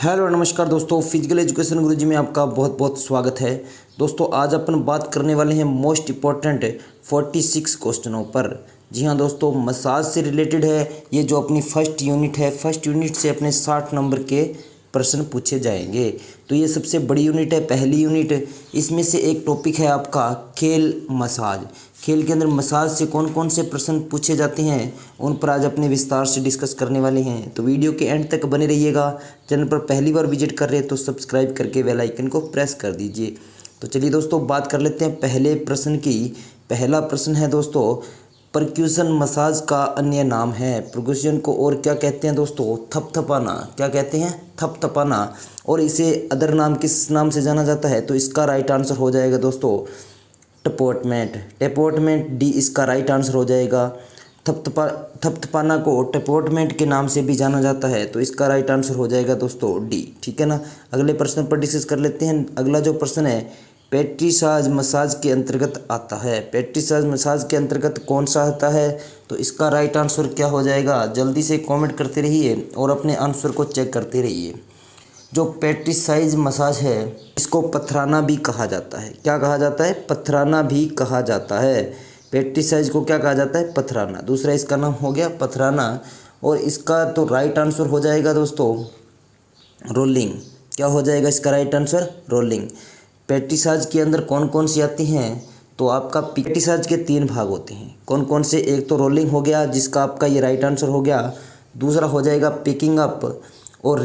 Hello नमस्कार दोस्तों, physical education गुरुजी में आपका बहुत बहुत स्वागत है। दोस्तों आज अपन बात करने वाले हैं मोस्ट इम्पॉर्टेंट 46 क्वेश्चनों पर। जी हाँ दोस्तों, मसाज से रिलेटेड है ये जो अपनी फर्स्ट यूनिट है। फर्स्ट यूनिट से अपने 60 नंबर के प्रश्न पूछे जाएंगे। तो ये सबसे बड़ी यूनिट है, पहली यूनिट। इसमें से एक टॉपिक है आपका खेल मसाज। खेल के अंदर मसाज से कौन कौन से प्रश्न पूछे जाते हैं उन पर आज अपने विस्तार से डिस्कस करने वाले हैं। तो वीडियो के एंड तक बने रहिएगा। चैनल पर पहली बार विजिट कर रहे हैं तो सब्सक्राइब करके बेल आइकन को प्रेस कर दीजिए। तो चलिए दोस्तों बात कर लेते हैं पहले प्रश्न की। पहला प्रश्न है दोस्तों, परक्यूशन मसाज का अन्य नाम है। परक्यूशन को और क्या कहते हैं दोस्तों? थपथपाना। क्या कहते हैं? थपथपाना। और इसे अदर नाम किस नाम से जाना जाता है? तो इसका राइट आंसर हो जाएगा दोस्तों टपोटमेंट। टेपोटमेंट डी इसका राइट आंसर हो जाएगा। थपथपाना को टेपोटमेंट के नाम से भी जाना जाता है, तो इसका राइट आंसर हो जाएगा दोस्तों डी। ठीक है ना। अगले प्रश्न पर डिस्कस कर लेते हैं। अगला जो प्रश्न है पेट्रीसाज मसाज के अंतर्गत आता है। पेट्रीसाज मसाज के अंतर्गत कौन सा आता है? तो इसका राइट आंसर क्या हो जाएगा? जल्दी से कमेंट करते रहिए और अपने आंसर को चेक करते रहिए। जो पेट्रीसाइज मसाज है इसको पथराना भी कहा जाता है। क्या कहा जाता है? पथराना भी कहा जाता है। पेट्रीसाइज को क्या कहा जाता है? पथराना। दूसरा इसका नाम हो गया पथराना। और इसका तो राइट आंसर हो जाएगा दोस्तों रोलिंग। क्या हो जाएगा इसका राइट आंसर? रोलिंग। पेट्रीसाज के अंदर कौन कौन सी आती हैं? तो आपका पेट्रीसाज के 3 भाग होते हैं। कौन कौन से? एक तो रोलिंग हो गया जिसका आपका ये राइट आंसर हो गया। दूसरा हो जाएगा पिकिंग अप और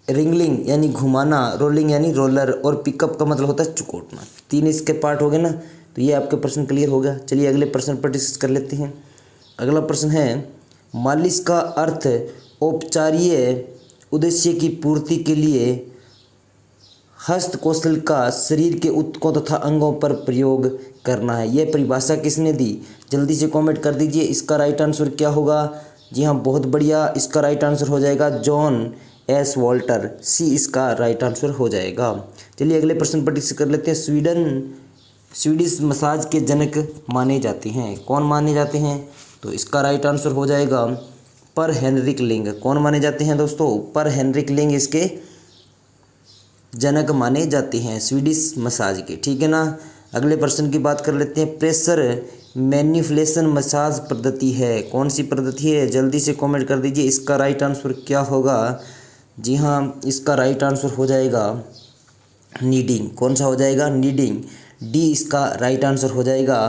रिंगलिंग यानी घुमाना, रोलिंग यानी रोलर, और पिकअप का मतलब होता है चुकोटना। 3 इसके पार्ट हो गए ना। तो ये आपके प्रश्न क्लियर हो गया। चलिए अगले प्रश्न पर डिस्कस कर लेते हैं। अगला प्रश्न है मालिश का अर्थ औपचारिक उद्देश्य की पूर्ति के लिए हस्त कौशल का शरीर के ऊतकों तथा अंगों पर प्रयोग करना है। यह परिभाषा किसने दी? जल्दी से कमेंट कर दीजिए। इसका राइट आंसर क्या होगा? जी हाँ, बहुत बढ़िया। इसका राइट आंसर हो जाएगा जॉन एस वॉल्टर। सी इसका राइट आंसर हो जाएगा। चलिए अगले प्रश्न पर डिस्कस कर लेते हैं। स्वीडिश मसाज के जनक माने जाते हैं। कौन माने जाते हैं? तो इसका राइट आंसर हो जाएगा पर हेनरिक लिंग। कौन माने जाते हैं दोस्तों? पर हेनरिक लिंग इसके जनक माने जाते हैं स्वीडिश मसाज के। ठीक है ना। अगले प्रश्न की बात कर लेते हैं। प्रेशर मैन्युपुलेशन मसाज पद्धति है। कौन सी पद्धति है? जल्दी से कमेंट कर दीजिए। इसका राइट आंसर क्या होगा? जी हाँ, इसका राइट आंसर हो जाएगा नीडिंग। कौन सा हो जाएगा? नीडिंग। डी इसका राइट आंसर हो जाएगा।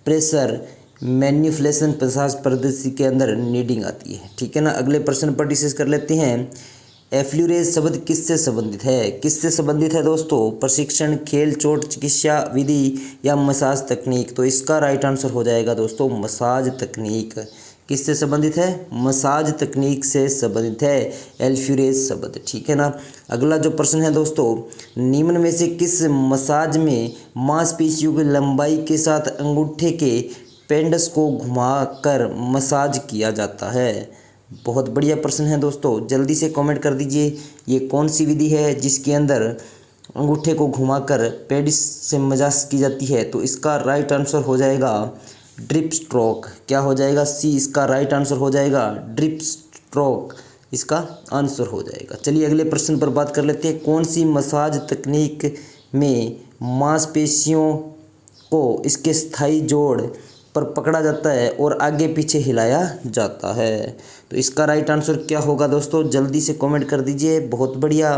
प्रेशर मैन्युपुलेशन मसाज पद्धति के अंदर नीडिंग आती है। ठीक है ना। अगले प्रश्न पर डिस्कस कर लेते हैं। एफ्लूरेज शब्द किससे संबंधित है? किससे संबंधित है दोस्तों? प्रशिक्षण, खेल, चोट चिकित्सा विधि या मसाज तकनीक? तो इसका राइट आंसर हो जाएगा दोस्तों मसाज तकनीक। किससे संबंधित है? मसाज तकनीक से संबंधित है एल्फ्यूरेज शब्द। ठीक है ना। अगला जो प्रश्न है दोस्तों, निम्न में से किस मसाज में मांसपेशियों की लंबाई के साथ अंगूठे के पेंडस को घुमाकर मसाज किया जाता है? बहुत बढ़िया प्रश्न है दोस्तों। जल्दी से कमेंट कर दीजिए ये कौन सी विधि है जिसके अंदर अंगूठे को घुमाकर पेडिस से मसाज की जाती है? तो इसका राइट आंसर हो जाएगा ड्रिप स्ट्रोक। क्या हो जाएगा? सी इसका राइट आंसर हो जाएगा ड्रिप स्ट्रोक इसका आंसर हो जाएगा। चलिए अगले प्रश्न पर बात कर लेते हैं। कौन सी मसाज तकनीक में मांसपेशियों को इसके स्थायी जोड़ पर पकड़ा जाता है और आगे पीछे हिलाया जाता है? तो इसका राइट आंसर क्या होगा दोस्तों? जल्दी से कमेंट कर दीजिए। बहुत बढ़िया।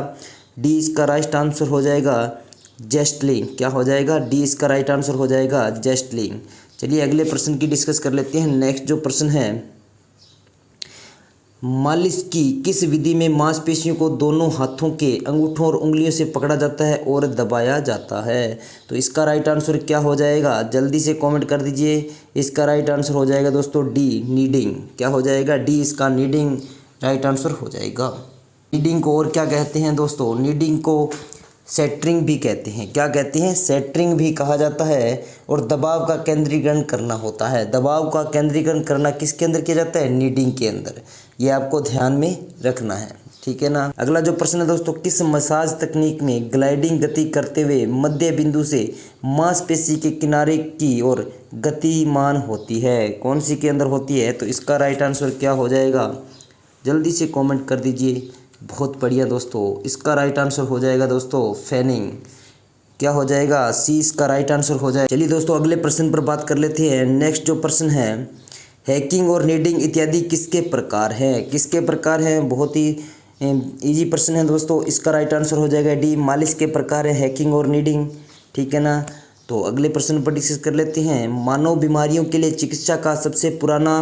डी इसका राइट आंसर हो जाएगा जेस्टलिंग। क्या हो जाएगा? डी इसका राइट आंसर हो जाएगा जेस्टलिंग। चलिए अगले प्रश्न की डिस्कस कर लेते हैं। नेक्स्ट जो प्रश्न है, मालिश की किस विधि में मांसपेशियों को दोनों हाथों के अंगूठों और उंगलियों से पकड़ा जाता है और दबाया जाता है? तो इसका राइट आंसर क्या हो जाएगा? जल्दी से कमेंट कर दीजिए। इसका राइट आंसर हो जाएगा दोस्तों डी नीडिंग। क्या हो जाएगा? डी इसका नीडिंग राइट आंसर हो जाएगा। नीडिंग को और क्या कहते हैं दोस्तों? नीडिंग को सेटरिंग भी कहते हैं। क्या कहते हैं? सेटरिंग भी कहा जाता है। और दबाव का केंद्रीकरण करना होता है। दबाव का केंद्रीकरण करना किसके अंदर किया जाता है? नीडिंग के अंदर। ये आपको ध्यान में रखना है। ठीक है ना। अगला जो प्रश्न है दोस्तों, किस मसाज तकनीक में ग्लाइडिंग गति करते हुए मध्य बिंदु से मांसपेशी के किनारे की ओर गतिमान होती है? कौन सी के अंदर होती है? तो इसका राइट आंसर क्या हो जाएगा? जल्दी से कमेंट कर दीजिए। बहुत बढ़िया दोस्तों, इसका राइट आंसर हो जाएगा दोस्तों फैनिंग। क्या हो जाएगा? सी इसका राइट आंसर हो जाए। चलिए दोस्तों अगले प्रश्न पर बात कर लेते हैं। नेक्स्ट जो प्रश्न है, हैकिंग और नीडिंग इत्यादि किसके प्रकार हैं? किसके प्रकार हैं? बहुत ही इजी प्रश्न है दोस्तों। इसका राइट आंसर हो जाएगा डी, मालिश के प्रकार है हैकिंग और नीडिंग। ठीक है ना। तो अगले प्रश्न पर डिस्कस कर लेते हैं। मानव बीमारियों के लिए चिकित्सा का सबसे पुराना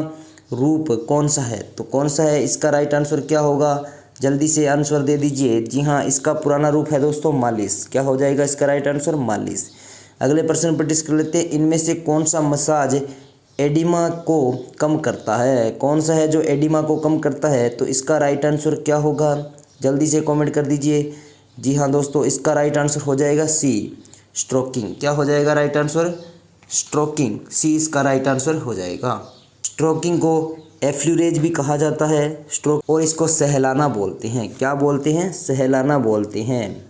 रूप कौन सा है? तो कौन सा है? इसका राइट आंसर क्या होगा? जल्दी से आंसर दे दीजिए। जी हाँ, इसका पुराना रूप है दोस्तों मालिश। क्या हो जाएगा इसका राइट आंसर? मालिश। अगले प्रश्न पर डिस्कस कर लेते हैं। इनमें से कौन सा मसाज एडिमा को कम करता है? कौन सा है जो एडिमा को कम करता है? तो इसका राइट आंसर क्या होगा? जल्दी से कमेंट कर दीजिए। जी हाँ दोस्तों, इसका राइट आंसर हो जाएगा सी, स्ट्रोकिंग। क्या हो जाएगा राइट आंसर? स्ट्रोकिंग। सी इसका राइट आंसर हो जाएगा। स्ट्रोकिंग को एफ्लूरेज भी कहा जाता है, स्ट्रोक, और इसको सहलाना बोलते हैं। क्या बोलते हैं? सहलाना बोलते हैं।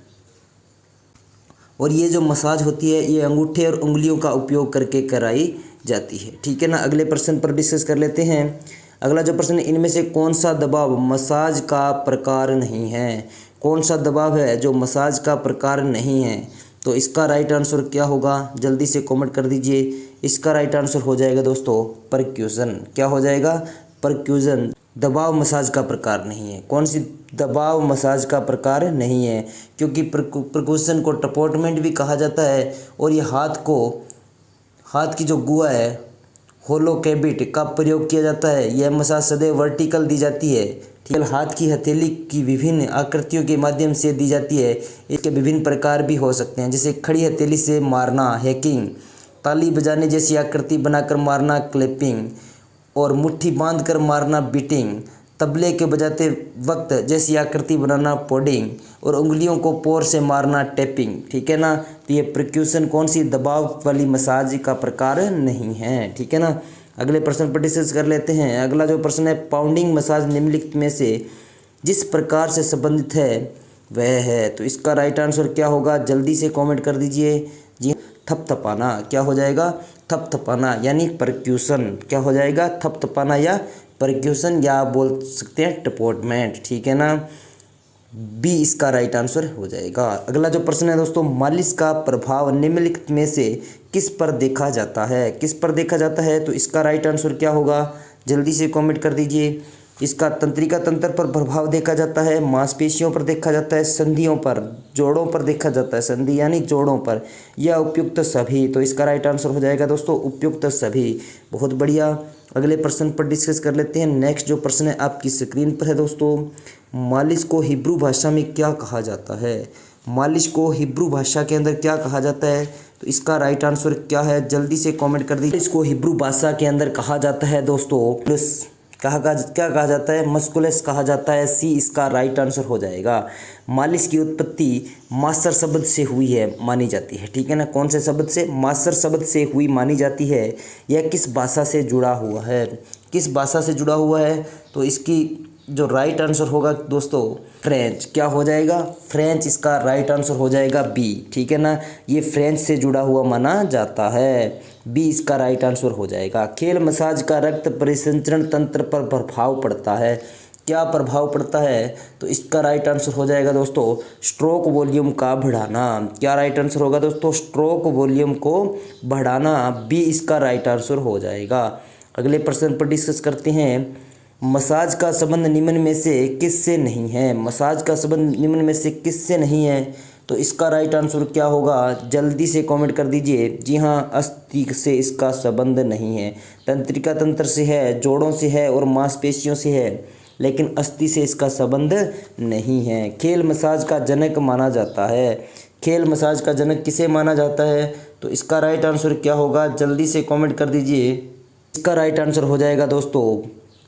और ये जो मसाज होती है ये अंगूठे और उंगलियों का उपयोग करके कराई जाती है। ठीक है ना। अगले प्रश्न पर डिस्कस कर लेते हैं। अगला जो प्रश्न है, इनमें से कौन सा दबाव मसाज का प्रकार नहीं है? कौन सा दबाव है जो मसाज का प्रकार नहीं है? तो इसका राइट आंसर क्या होगा? जल्दी से कमेंट कर दीजिए। इसका राइट आंसर हो जाएगा दोस्तों परक्यूजन। क्या हो जाएगा? परक्यूजन। दबाव मसाज का प्रकार नहीं है। कौन सी दबाव मसाज का प्रकार नहीं है? क्योंकि परक्यूशन को टपोटमेंट भी कहा जाता है, और ये हाथ की जो गुहा है, होलो कैबिट का प्रयोग किया जाता है। यह मसाज सदैव वर्टिकल दी जाती है। ठीक है। हाथ की हथेली की विभिन्न आकृतियों के माध्यम से दी जाती है। इसके विभिन्न प्रकार भी हो सकते हैं, जैसे खड़ी हथेली से मारना हैकिंग, ताली बजाने जैसी आकृति बनाकर मारना क्लैपिंग, और मुट्ठी बांध कर मारना बीटिंग, तबले के बजाते वक्त जैसी आकृति बनाना पोडिंग, और उंगलियों को पोर से मारना टैपिंग। ठीक है ना। तो ये परक्यूशन कौन सी दबाव वाली मसाज का प्रकार नहीं है। ठीक है ना। अगले प्रश्न पर डिस्कस कर लेते हैं। अगला जो प्रश्न है, पाउंडिंग मसाज निम्नलिखित में से जिस प्रकार से संबंधित है वह है? तो इसका राइट आंसर क्या होगा? जल्दी से कमेंट कर दीजिए। जी, थपथपाना। क्या हो जाएगा? थपथपाना यानी परक्यूशन। क्या हो जाएगा? थपथपाना या परक्यूशन, या बोल सकते हैं टपोटमेंट। ठीक है ना। बी इसका राइट आंसर हो जाएगा। अगला जो प्रश्न है दोस्तों, मालिश का प्रभाव निम्नलिखित में से किस पर देखा जाता है? किस पर देखा जाता है? तो इसका राइट आंसर क्या होगा? जल्दी से कमेंट कर दीजिए। इसका तंत्रिका तंत्र पर प्रभाव देखा जाता है, मांसपेशियों पर देखा जाता है, संधियों पर, जोड़ों पर देखा जाता है, संधि यानी जोड़ों पर, या उपयुक्त सभी। तो इसका राइट आंसर हो जाएगा दोस्तों उपयुक्त सभी। बहुत बढ़िया। अगले प्रश्न पर डिस्कस कर लेते हैं। नेक्स्ट जो प्रश्न है आपकी स्क्रीन पर है दोस्तों, मालिश को हिब्रू भाषा में क्या कहा जाता है? मालिश को हिब्रू भाषा के अंदर क्या कहा जाता है? तो इसका राइट आंसर क्या है? जल्दी से कमेंट कर दीजिए। इसको हिब्रू भाषा के अंदर कहा जाता है दोस्तों क्या कहा जाता है? मस्कुलस कहा जाता है। सी इसका राइट आंसर हो जाएगा। मालिश की उत्पत्ति मास्टर शब्द से हुई है मानी जाती है। ठीक है ना। कौन से शब्द से? मास्टर शब्द से हुई मानी जाती है। यह किस भाषा से जुड़ा हुआ है? किस भाषा से जुड़ा हुआ है? तो इसकी जो राइट आंसर होगा दोस्तों फ्रेंच। क्या हो जाएगा? फ्रेंच इसका राइट आंसर हो जाएगा बी। ठीक है ना। ये फ्रेंच से जुड़ा हुआ माना जाता है। बी इसका राइट आंसर हो जाएगा। खेल मसाज का रक्त परिसंचरण तंत्र पर प्रभाव पड़ता है। क्या प्रभाव पड़ता है? तो इसका राइट आंसर हो जाएगा दोस्तों स्ट्रोक वॉल्यूम का बढ़ाना। क्या राइट आंसर होगा दोस्तों? स्ट्रोक वॉल्यूम को बढ़ाना। बी इसका राइट आंसर हो जाएगा। अगले प्रश्न पर डिस्कस करते हैं। मसाज का संबंध निम्न में से किससे नहीं है? मसाज का संबंध निम्न में से किससे नहीं है? तो इसका राइट आंसर क्या होगा? जल्दी से कमेंट कर दीजिए। जी हाँ, अस्थि से इसका संबंध नहीं है। तंत्रिका तंत्र से है, जोड़ों से है, और मांसपेशियों से है, लेकिन अस्थि से इसका संबंध नहीं है। खेल मसाज का जनक माना जाता है। खेल मसाज का जनक किसे माना जाता है? तो इसका राइट आंसर क्या होगा? जल्दी से कमेंट कर दीजिए। इसका राइट आंसर हो जाएगा दोस्तों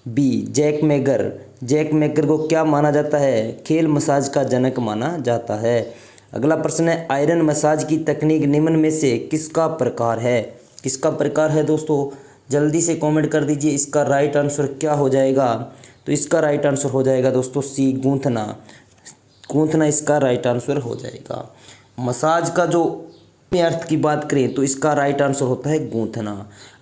बी, जैक मैगर। जैक मैगर को क्या माना जाता है? खेल मसाज का जनक माना जाता है। अगला प्रश्न है, आयरन मसाज की तकनीक निम्न में से किसका प्रकार है? किसका प्रकार है दोस्तों? जल्दी से कमेंट कर दीजिए। इसका राइट आंसर क्या हो जाएगा? तो इसका राइट आंसर हो जाएगा दोस्तों सी, गूंथना। गूंथना इसका राइट आंसर हो जाएगा। मसाज का जो अर्थ की बात करें तो इसका राइट आंसर होता है गूंथना।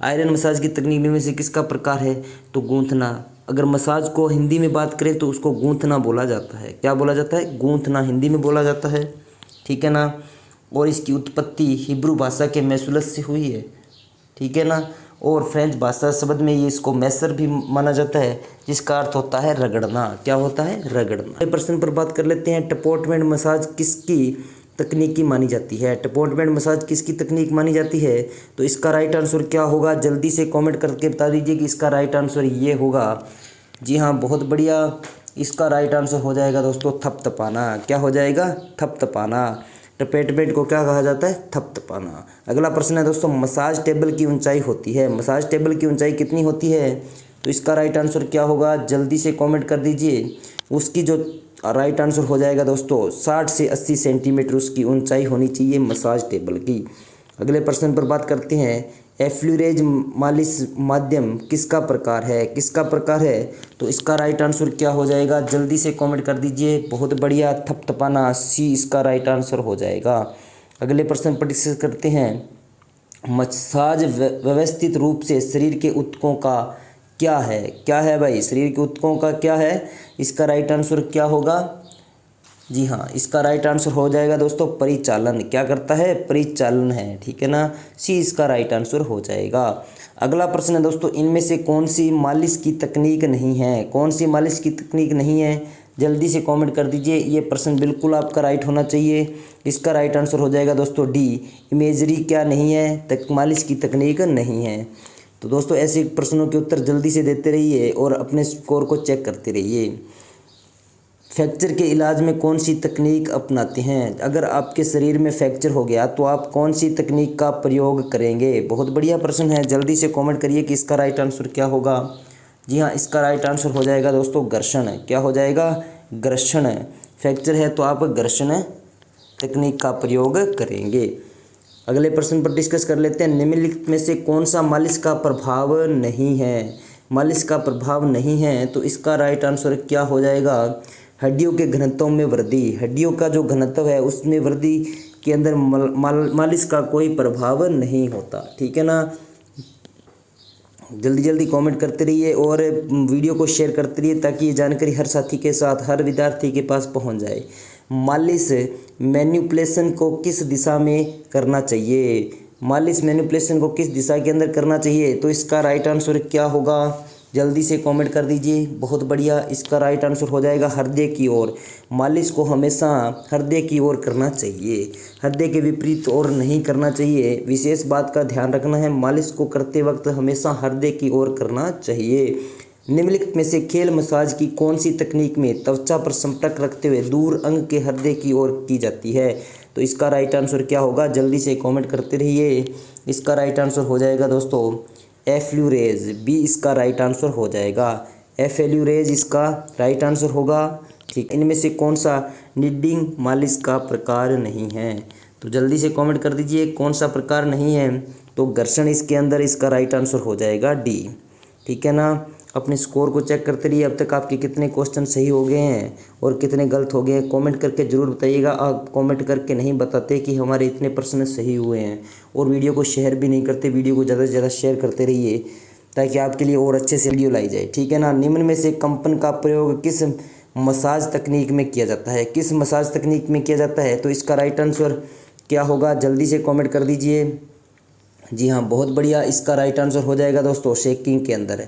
आयरन मसाज की तकनीक में से किसका प्रकार है? तो गूंथना। अगर मसाज को हिंदी में बात करें तो उसको गूंथना बोला जाता है। क्या बोला जाता है? गूंथना हिंदी में बोला जाता है, ठीक है ना। और इसकी उत्पत्ति हिब्रू भाषा के मैसुलस से हुई है, ठीक है ना। और फ्रेंच भाषा शब्द में ये इसको मैसर भी माना जाता है, जिसका अर्थ होता है रगड़ना। क्या होता है? रगड़ना। अगले प्रश्न पर बात कर लेते हैं, टपोटमेंट मसाज किसकी तकनीकी मानी जाती है? टपोटमेंट मसाज किसकी तकनीक मानी जाती है? तो इसका राइट आंसर क्या होगा? जल्दी से कमेंट करके बता दीजिए कि इसका राइट आंसर ये होगा। जी हाँ, बहुत बढ़िया। इसका राइट आंसर हो जाएगा दोस्तों थपथपाना। क्या हो जाएगा? थपथपाना। टपेटमेंट को क्या कहा जाता है? थपथपाना। अगला प्रश्न है दोस्तों, मसाज टेबल की ऊंचाई होती है। मसाज टेबल की ऊंचाई कितनी होती है? तो इसका राइट आंसर क्या होगा? जल्दी से कमेंट कर दीजिए। उसकी जो राइट आंसर हो जाएगा दोस्तों 60 से 80 सेंटीमीटर उसकी ऊंचाई होनी चाहिए मसाज टेबल की। अगले प्रश्न पर बात करते हैं, एफ्लूरेज मालिश माध्यम किसका प्रकार है? किसका प्रकार है? तो इसका राइट आंसर क्या हो जाएगा? जल्दी से कमेंट कर दीजिए। बहुत बढ़िया, थपथपाना, सी इसका राइट आंसर हो जाएगा। अगले प्रश्न पर डिस्कस करते हैं, मसाज व्यवस्थित रूप से शरीर के ऊतकों का क्या है? क्या है भाई? शरीर के ऊतकों का क्या है? इसका राइट आंसर क्या होगा? जी हाँ, इसका राइट आंसर हो जाएगा दोस्तों परिचालन। क्या करता है? परिचालन है, ठीक है ना। सी इसका राइट आंसर हो जाएगा। अगला प्रश्न है दोस्तों, इनमें से कौन सी मालिश की तकनीक नहीं है? कौन सी मालिश की तकनीक नहीं है? जल्दी से कमेंट कर दीजिए। ये प्रश्न बिल्कुल आपका राइट होना चाहिए। इसका राइट आंसर हो जाएगा दोस्तों डी, इमेजरी क्या नहीं है? मालिश की तकनीक नहीं है। तो दोस्तों ऐसे प्रश्नों के उत्तर जल्दी से देते रहिए और अपने स्कोर को चेक करते रहिए। फ्रैक्चर के इलाज में कौन सी तकनीक अपनाते हैं? अगर आपके शरीर में फ्रैक्चर हो गया तो आप कौन सी तकनीक का प्रयोग करेंगे? बहुत बढ़िया प्रश्न है, जल्दी से कमेंट करिए कि इसका राइट आंसर क्या होगा। जी हाँ, इसका राइट आंसर हो जाएगा दोस्तों घर्षण। क्या हो जाएगा? घर्षण। फ्रैक्चर है तो आप घर्षण तकनीक का प्रयोग करेंगे। अगले प्रश्न पर डिस्कस कर लेते हैं, निम्नलिखित में से कौन सा मालिश का प्रभाव नहीं है? मालिश का प्रभाव नहीं है तो इसका राइट आंसर क्या हो जाएगा? हड्डियों के घनत्व में वृद्धि। हड्डियों का जो घनत्व है उसमें वृद्धि के अंदर मालिश का कोई प्रभाव नहीं होता, ठीक है ना। जल्दी जल्दी कमेंट करते रहिए और वीडियो को शेयर करते रहिए ताकि ये जानकारी हर साथी के साथ, हर विद्यार्थी के पास पहुंच जाए। मालिश मैनिपुलेशन को किस दिशा में करना चाहिए? मालिश मैनिपुलेशन को किस दिशा के अंदर करना चाहिए? तो इसका राइट आंसर क्या होगा? जल्दी से कमेंट कर दीजिए। बहुत बढ़िया, इसका राइट आंसर हो जाएगा हृदय की ओर। मालिश को हमेशा हृदय की ओर करना चाहिए, हृदय के विपरीत ओर नहीं करना चाहिए। विशेष बात का ध्यान रखना है, मालिश को करते वक्त हमेशा हृदय की ओर करना चाहिए। निम्नलिखित में से खेल मसाज की कौन सी तकनीक में त्वचा पर संपर्क रखते हुए दूर अंग के हृदय की ओर की जाती है? तो इसका राइट आंसर क्या होगा? जल्दी से कमेंट करते रहिए। इसका राइट आंसर हो जाएगा दोस्तों एफ्लूरेज, बी इसका राइट आंसर हो जाएगा। एफ्लूरेज इसका राइट आंसर होगा, ठीक। इनमें से कौन सा निडिंग मालिश का प्रकार नहीं है? तो जल्दी से कमेंट कर दीजिए कौन सा प्रकार नहीं है। तो घर्षण इसके अंदर इसका राइट आंसर हो जाएगा डी, ठीक है ना। अपने स्कोर को चेक करते रहिए अब तक आपके कितने क्वेश्चन सही हो गए हैं और कितने गलत हो गए हैं। कमेंट करके ज़रूर बताइएगा। आप कमेंट करके नहीं बताते कि हमारे इतने प्रश्न सही हुए हैं और वीडियो को शेयर भी नहीं करते। वीडियो को ज़्यादा से ज़्यादा शेयर करते रहिए ताकि आपके लिए और अच्छे से वीडियो लाई जाए, ठीक है ना। निम्न में से कंपन का प्रयोग किस मसाज तकनीक में किया जाता है? किस मसाज तकनीक में किया जाता है? तो इसका राइट आंसर क्या होगा? जल्दी से कमेंट कर दीजिए। जी हाँ, बहुत बढ़िया, इसका राइट आंसर हो जाएगा दोस्तों शेकिंग के अंदर।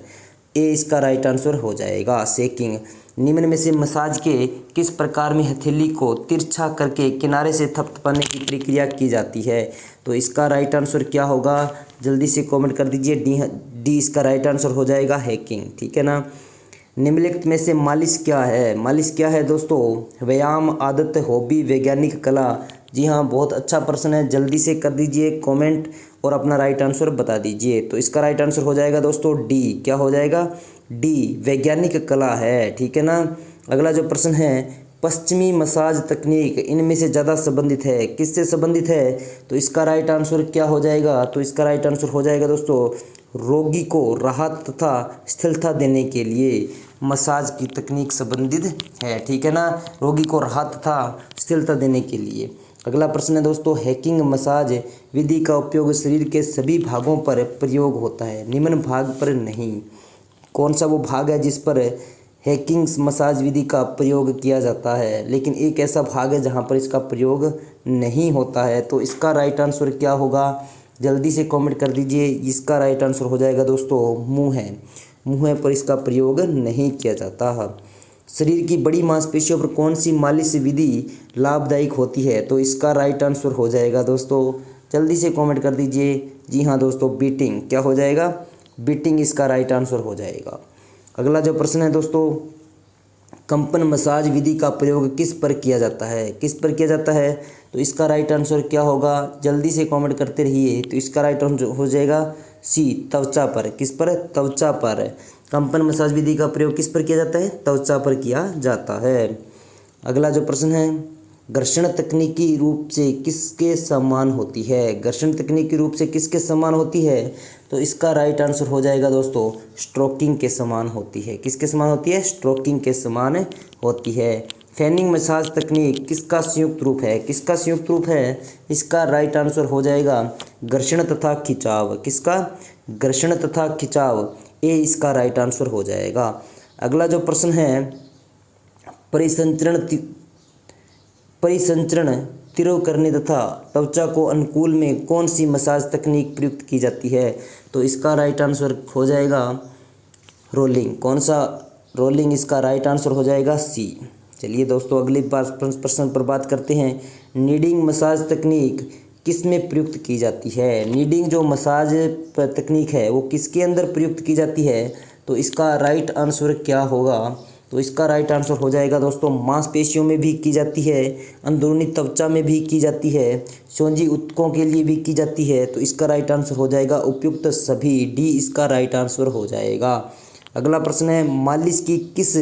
ए इसका राइट आंसर हो जाएगा शेकिंग। निम्न में से मसाज के किस प्रकार में हथेली को तिरछा करके किनारे से थपथपाने की प्रक्रिया की जाती है? तो इसका राइट आंसर क्या होगा? जल्दी से कमेंट कर दीजिए। डी इसका राइट आंसर हो जाएगा हैकिंग, ठीक है ना। निम्नलिखित में से मालिश क्या है? मालिश क्या है दोस्तों? व्यायाम, आदत, हॉबी, वैज्ञानिक कला। जी हाँ, बहुत अच्छा प्रश्न है, जल्दी से कर दीजिए कमेंट और अपना राइट आंसर बता दीजिए। तो इसका राइट आंसर हो जाएगा दोस्तों डी। क्या हो जाएगा? डी वैज्ञानिक कला है, ठीक है ना। अगला जो प्रश्न है, पश्चिमी मसाज तकनीक इनमें से ज़्यादा संबंधित है, किससे संबंधित है? तो इसका राइट आंसर क्या हो जाएगा? तो इसका राइट आंसर हो जाएगा दोस्तों रोगी को राहत तथा स्थिरता देने के लिए मसाज की तकनीक संबंधित है, ठीक है ना। रोगी को राहत तथा स्थिरता देने के लिए। अगला प्रश्न है दोस्तों, हैकिंग मसाज विधि का उपयोग शरीर के सभी भागों पर प्रयोग होता है, निम्न भाग पर नहीं। कौन सा वो भाग है जिस पर हैकिंग मसाज विधि का प्रयोग किया जाता है, लेकिन एक ऐसा भाग है जहाँ पर इसका प्रयोग नहीं होता है। तो इसका राइट आंसर क्या होगा, जल्दी से कमेंट कर दीजिए। इसका राइट आंसर हो जाएगा दोस्तों मुँह है। मुँह पर इसका प्रयोग नहीं किया जाता है। शरीर की बड़ी मांसपेशियों पर कौन सी मालिश विधि लाभदायक होती है, तो इसका राइट आंसर हो जाएगा दोस्तों, जल्दी से कमेंट कर दीजिए। जी हाँ दोस्तों, बीटिंग। क्या हो जाएगा, बीटिंग इसका राइट आंसर हो जाएगा। अगला जो प्रश्न है दोस्तों, कंपन मसाज विधि का प्रयोग किस पर किया जाता है, किस पर किया जाता है, तो इसका राइट आंसर क्या होगा, जल्दी से कमेंट करते रहिए। तो इसका राइट आंसर हो जाएगा सी, त्वचा पर। किस पर, त्वचा पर। कंपन मसाज विधि का प्रयोग किस पर किया जाता है, त्वचा पर किया जाता है। अगला जो प्रश्न है, घर्षण तकनीकी रूप से किसके समान होती है, घर्षण तकनीकी रूप से किसके समान होती है, तो इसका राइट आंसर हो जाएगा दोस्तों स्ट्रोकिंग के समान होती है। किसके समान होती है, स्ट्रोकिंग के समान होती है। फैनिंग मसाज तकनीक किसका संयुक्त रूप है, किसका संयुक्त रूप है, इसका राइट आंसर हो जाएगा घर्षण तथा खिंचाव। किसका, घर्षण तथा खिंचाव, ए इसका राइट आंसर हो जाएगा। अगला जो प्रश्न है, परिसंचरण तिरव करने तथा त्वचा को अनुकूल में कौन सी मसाज तकनीक प्रयुक्त की जाती है, तो इसका राइट आंसर हो जाएगा रोलिंग। कौन सा, रोलिंग इसका राइट आंसर हो जाएगा सी। चलिए दोस्तों अगले प्रश्न पर बात करते हैं। नीडिंग मसाज तकनीक किस में प्रयुक्त की जाती है, नीडिंग जो मसाज तकनीक है वो किसके अंदर प्रयुक्त की जाती है, तो इसका राइट आंसर क्या होगा, तो इसका राइट आंसर हो जाएगा दोस्तों मांसपेशियों में भी की जाती है, अंदरूनी त्वचा में भी की जाती है, सोंजी ऊतकों के लिए भी की जाती है। तो इसका राइट आंसर हो जाएगा उपयुक्त सभी, डी इसका राइट आंसर हो जाएगा। अगला प्रश्न है, मालिश की किस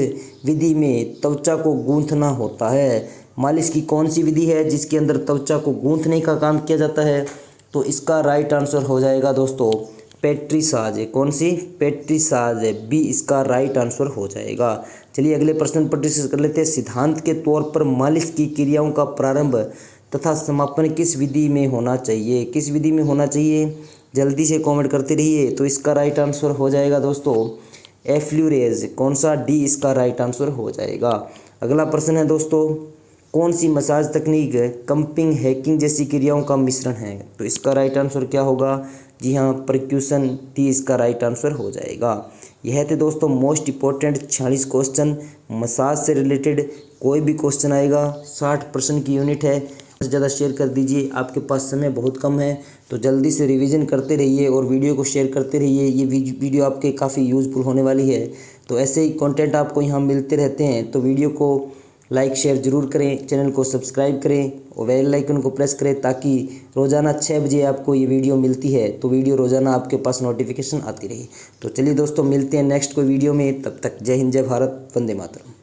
विधि में त्वचा को गूंथना होता है, मालिश की कौन सी विधि है जिसके अंदर त्वचा को गूंथने का काम किया जाता है, तो इसका राइट आंसर हो जाएगा दोस्तों पेट्रीसाज। कौन सी, पेट्रीसाज, बी इसका राइट आंसर हो जाएगा। चलिए अगले प्रश्न पर डिस्कस कर लेते हैं। सिद्धांत के तौर पर मालिश की क्रियाओं का प्रारंभ तथा समापन किस विधि में होना चाहिए, किस विधि में होना चाहिए, जल्दी से कमेंट करते रहिए। तो इसका राइट आंसर हो जाएगा दोस्तों एफ्लूरेज। कौन सा, डी इसका राइट आंसर हो जाएगा। अगला प्रश्न है दोस्तों, कौन सी मसाज तकनीक कंपिंग हैकिंग जैसी क्रियाओं का मिश्रण है, तो इसका राइट आंसर क्या होगा, जी हाँ परक्यूशन, टी इसका राइट आंसर हो जाएगा। यह थे दोस्तों मोस्ट इंपॉर्टेंट 46 क्वेश्चन मसाज से रिलेटेड। कोई भी क्वेश्चन आएगा 60% की यूनिट है, ज़्यादा शेयर कर दीजिए। आपके पास समय बहुत कम है तो जल्दी से रिवीजन करते रहिए और वीडियो को शेयर करते रहिए। ये वीडियो आपके काफ़ी यूज़फुल होने वाली है। तो ऐसे ही कंटेंट आपको यहाँ मिलते रहते हैं, तो वीडियो को लाइक शेयर ज़रूर करें, चैनल को सब्सक्राइब करें और बेल आइकन को प्रेस करें ताकि रोज़ाना 6 बजे आपको ये वीडियो मिलती है, तो वीडियो रोज़ाना आपके पास नोटिफिकेशन आती रही। तो चलिए दोस्तों मिलते हैं नेक्स्ट कोई वीडियो में, तब तक जय हिंद, जय भारत, वंदे मातरम।